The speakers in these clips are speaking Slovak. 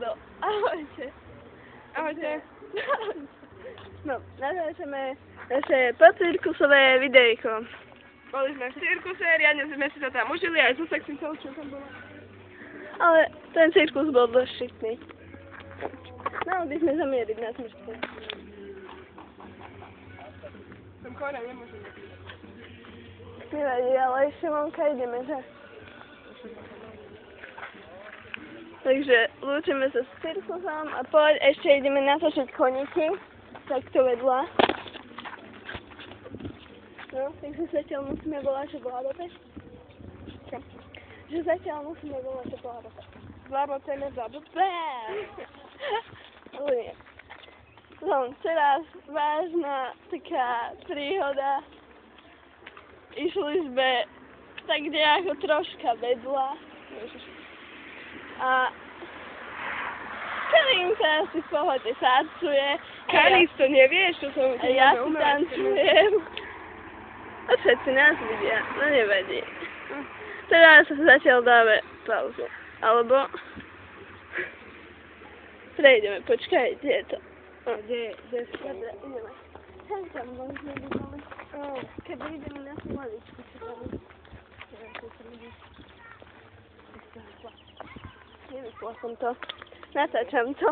No, ahojte. Ahojte. No, natáčame naše pocirkusové videjko. Boli sme v cirkuse, riadne sme si to tam užili, aj so sexicou, čo tam bolo. Ale ten cirkus bol dosť šitný. Mali by sme zamieriť na smrťke. Som chorá, nemôžem. Nevadí, ale ešte vonka ideme, že? Takže lúčime sa s cirkusom a poď ešte ideme natočiť koníky. Takto vedľa. No, takže zatiaľ musíme volať, že bola dopäť. Čo? Že zatiaľ musíme volať, že bola dopäť. Lebo chceme zabudnúť. Ale nie. No, teraz vážna taká príhoda. Išli sme tak nejako troška vedľa. A Karinka si v pohode tancuje. Karis, to nevieš, čo som A ja si tancujem. A všetci nás vidia, no nevadí. Teraz zatiaľ dáme pauzu. Alebo prejdeme, počkaj, kde je to? Kde je? Dobre, ideme. Tam možno ideme. Keby ideme na tú maličku, čo tam je. Nevyšla som to. Natáčam to.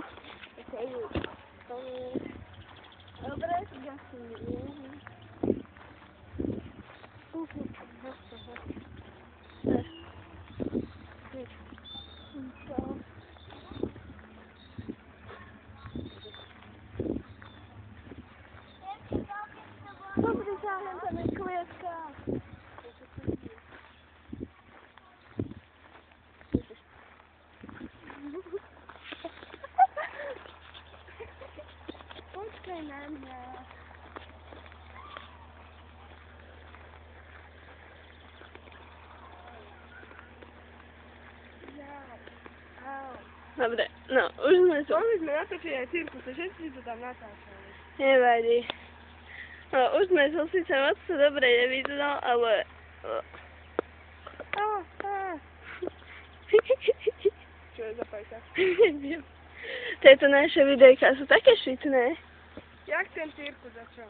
Dobre, ja si neviem. Dobrý zájem, tam je klietka. Počkaj na mňa. Dobre, no, už sme tu. Mohli sme natočiť aj cirkuse, všetci to tam natáčali. Nevadí. No, už sme to síce moc dobre nevidno, ale... Čo je za pajka? Neviem. Tieto naše videjka sú také šitné. Jak ten cirkus začal?